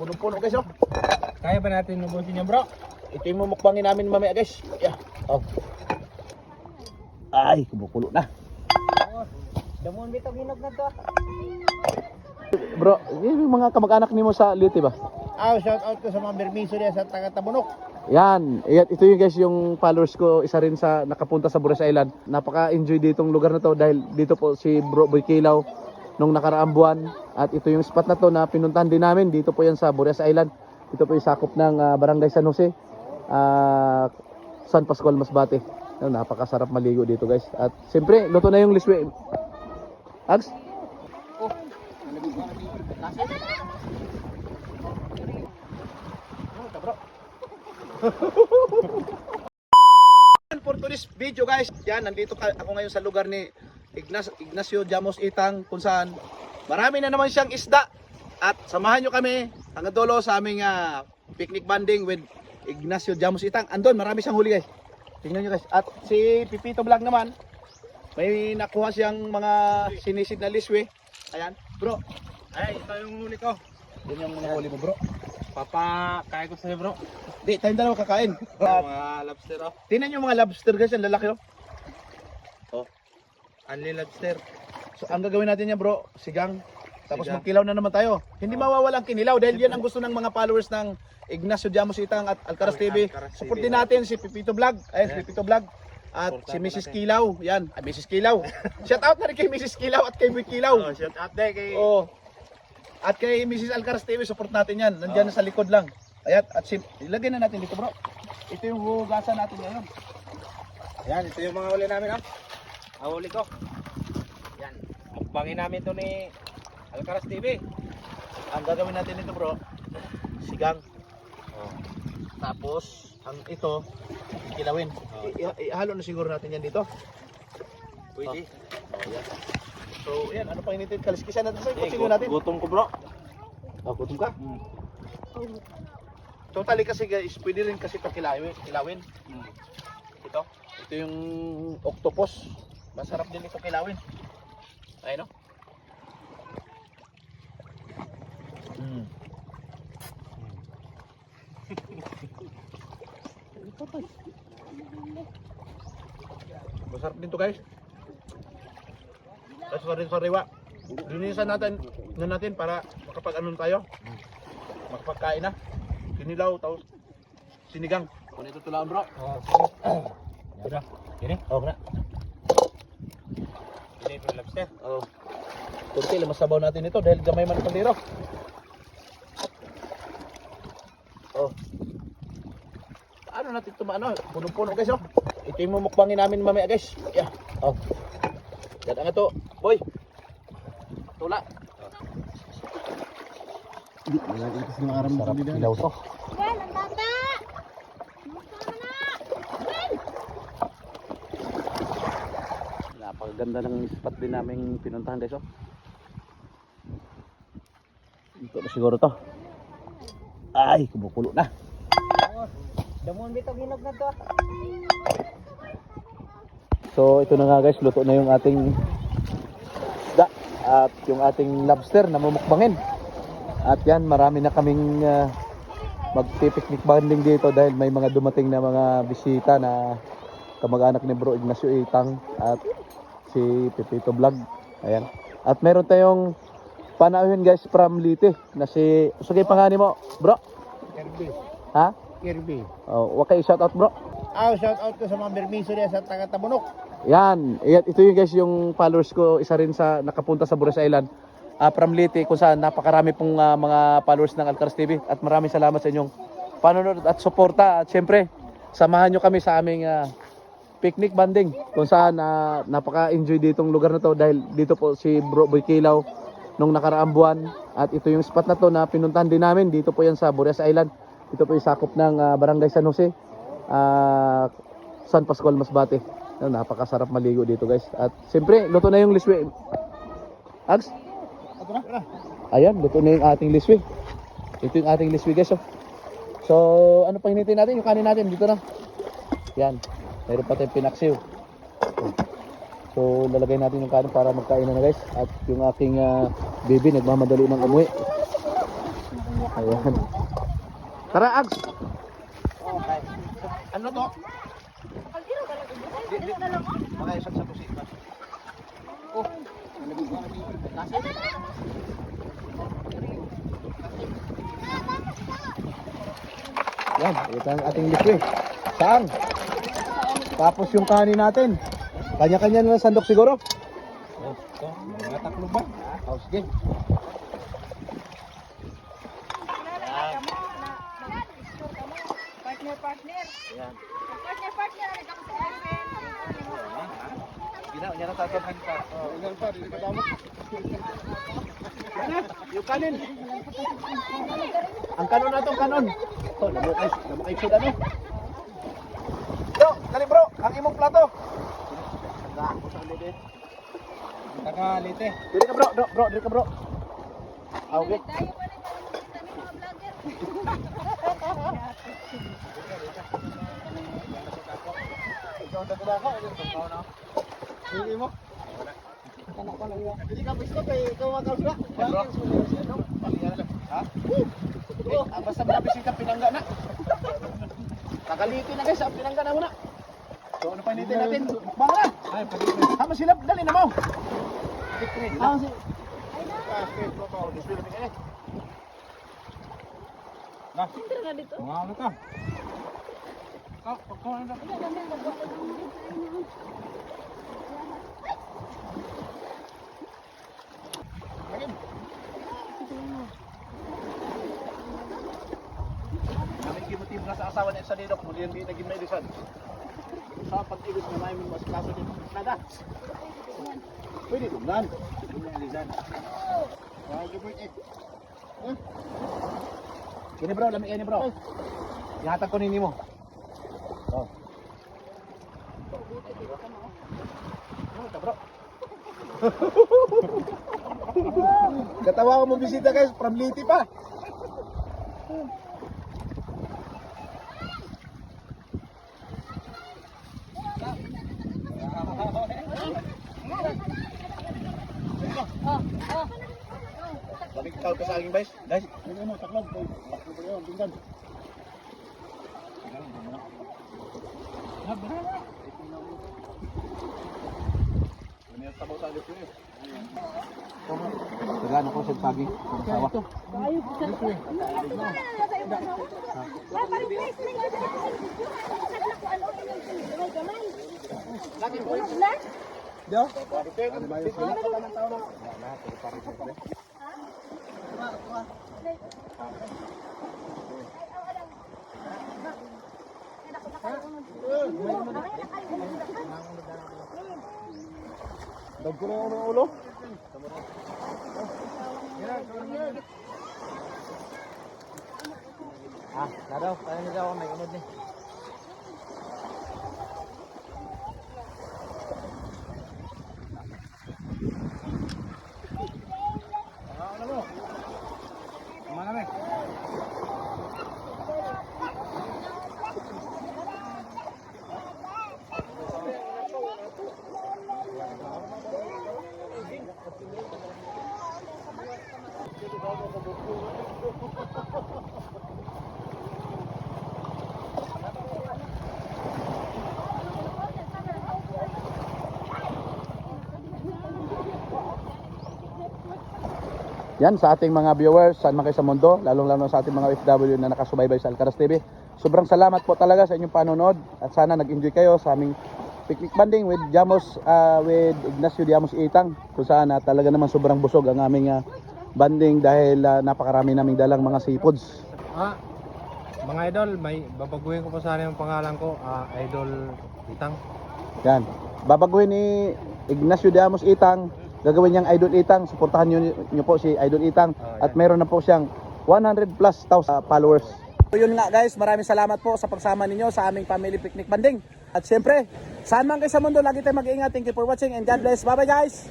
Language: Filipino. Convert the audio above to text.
Puno-puno guys, oh. Kaya ba natin ubusin niya, bro? Ito yung mumukbangin namin mamaya guys. Yeah. Oh. Ay, kumukulo na. Damon bitog hinog na to. Bro, yung mga kamag-anak nimo sa Liti ba? Shout out ko sa mga bermiso niya sa taga Tabunok. Yan, ito yung guys yung followers ko, isa rin sa nakapunta sa Bures Island. Napaka-enjoy ditong lugar na to dahil dito po si Bro Boy Kilaw nung nakaraang buwan. At ito yung spot na to na pinuntahan din namin. Dito po yan sa Bures Island. Ito po yung sakop ng Barangay San Jose, San Pascual, Masbate. Napakasarap maligo dito guys. At siyempre, luto na yung liswe. Ags? For today's video guys, yan, nandito ako ngayon sa lugar ni Ignacio Llamus Itang, kung saan marami na naman siyang isda. At samahan nyo kami hanggang dulo sa aming picnic banding with Ignacio Llamus Itang. Andun, marami siyang huli guys. Tingnan nyo guys. At si Pipito Vlog naman, may nakuha siyang mga sinisid na liswe. Ayan, bro. Ay, ito yung huli ko. Yan yung mga huli mo bro. Kaya ko sa'yo, bro. Di, tayong dalawa kakain. Mga lobster, oh. Tingnan yung mga lobster guys, ang lalaki oh. Oh. Only lobster. So ang gagawin natin yan bro, sigang. Tapos Sigang. magkilaw na naman tayo. Hindi mawawala ang kinilaw dahil yan ang gusto ng mga followers ng Ignacio Llamus Itang at Alcaraz TV. Alcaraz Support TV. din natin si Pipito Vlog. Ayan, si Yeah. Pipito Vlog. At Supportan si Mrs. natin. Kilaw. Yan, Mrs. Kilaw. Shout out na rin kay Mrs. Kilaw at kay Boy Kilaw. Oh, shout out day kay... Oh. At kay Mrs. Alcaraz TV, support natin yan. Nandiyan na sa likod lang. Ayan, at ilagay na natin dito bro. Ito yung hugasan natin ngayon. Yan, ito yung mga huli namin, oh. Ang huli ko. Yan. Mukbangin namin to ni Alcaraz TV. Ang gagawin natin ito bro, sigang. Oh. Tapos, ang ito, kilawin. Oh. Ihalo na siguro natin yan dito. Pwede. Oh, yan. So, yan, ano pang initin? Kaliskisan natin sa kutsilyo natin. Gutom ko, bro. Oh, gutom ka? Totally kasi guys, pwede rin kasi ito kilawin. Ito yung octopus. Masarap din ito kilawin. Ayun no? Masarap din to guys. Tapos pa rin sa riwa. Linisan natin para makapag-anon tayo. Makapagkain na. Kinilaw, tapos sinigang. Kung ito tulaan bro. Bro, ini? Oo na. Ini yung lobster. Oo. Kunti lang masabaw natin ito dahil gamay man itong liro. Oh. Ano natin ito maano? Punong-puno guys oh. Ito yung mumukbangin namin mamaya guys. Yeah. Oh. Ganda nga to. Boy. Tula. Sarap ilaw to. Yan, ang bata! Napakaganda ng spot din namin pinuntahan guys oh. Ito na siguro to. Ay, kumukulo na. Damon bitog hinog na to. So ito na nga guys, luto na yung ating isda at yung ating lobster na mumukbangin. At yan, marami na kaming magpipiknik banding dito dahil may mga dumating na mga bisita na kamag-anak ni Bro Ignacio Itang at si Pipito Vlog. Ayan. At meron tayong panauhin guys from Liti na si, sige pangani mo bro. Kirby. Ha? Kirby. Oh, wag kayo shout out bro. Shout out ko sa mga bermiso niya sa taga Tabunok. Yan, ito yung guys yung followers ko, isa rin sa nakapunta sa Bures Island from Liti, kung saan napakarami pong mga followers ng Alcaraz TV. At maraming salamat sa inyong panonood at suporta. At syempre, samahan nyo kami sa aming picnic banding, kung saan napaka-enjoy ditong lugar na to dahil dito po si Bro Boy Kilaw nung nakaraang buwan. At ito yung spot na to na pinuntahan din namin. Dito po yan sa Bures Island. Ito po yung sakop ng Barangay San Jose, San Pascual, Masbate. Napakasarap maligo dito guys. At siyempre, luto na yung liswe. Ags? Ayan, luto na yung ating liswe. Ito yung ating liswe guys oh. So, ano pang hinitin natin? Yung kanin natin, dito na. Yan, mayroon pa tayong pinaksiw. So, lalagay natin yung kanin para magkain na guys. At yung aking baby, nagmamadali ng umuwi. Ayan. Tara, Ags! Ano to? Mga isang sa kusina. Oh, yan, ito ang ating liquid. Saan? Tapos yung kanin natin. Kanya-kanya na lang sandok siguro. Ito, mga taklo ba? Oh, sige. Partner. Ayan. Partner. Nagkakot sa akin. Gina na tatahan ka. Oh, ilan pa, hindi ka tama. Yung kanin. Ang kanon na itong kanon. Oh, namakay sila no. Bro, dali bro, ang imong plato. Takalite. Dili ka bro, dili ka bro. Okay. Tayo pa rin mga vlogger. Ikaw na ka, ikaw na. Hindi mo. Hindi ka gusto kay ikaw ka bro. Ha? Basta bisita pinangga na. Kakalitin na guys, ang pinangga na muna. So ano pa initin natin? Mukbang na. Ay, pati. Hama sila, dali na mo. Ah, si. Nah, Tira na dito. mga ano ka? Kau ano? Aming gimotibo na sa asawa niya sa Nidok, muli hindi naging may lisan. Sa pag-ibig na may mas kaso din. Nada. Pwede dumnan. Lisan. Kini bro, lamig ini bro. Ihatag ko nini mo. Oh. Ano bro? Katawa ko mo bisita guys, from Liti pa. Lamig tawag ka sa aking guys. Guys, ano mo, taklog. Bakit ko yun, tingnan. Ano yung tabaw sa alip ko yun? Tagaan ako sa saging. Sawa. Dio? Ano ba yun? Dagko na yung ulo? Ah, nadaw. Kaya nila ako may unod ni. Ano mo? Mana na? Yan sa ating mga viewers, saan man kayo sa mundo, lalong-lalo sa ating mga OFW na nakasubaybay sa Alcaraz TV. Sobrang salamat po talaga sa inyong panonood at sana nag-enjoy kayo sa aming picnic banding with with Ignacio Diamos Itang. Kung saan talaga naman sobrang busog ang aming banding dahil napakarami naming dalang mga seafoods. Mga idol, may babaguhin ko pa sana yung pangalan ko, Idol Itang. Yan. Babaguhin ni Ignacio Diamos Itang, gagawin niyang Idol Itang. Suportahan niyo po si Idol Itang at meron na po siyang 100+ followers. So yun nga guys, maraming salamat po sa pagsama ninyo sa aming family picnic banding. At syempre, saan man kayo sa mundo, lagi tayong mag-iingat. Thank you for watching and God bless. Bye bye guys!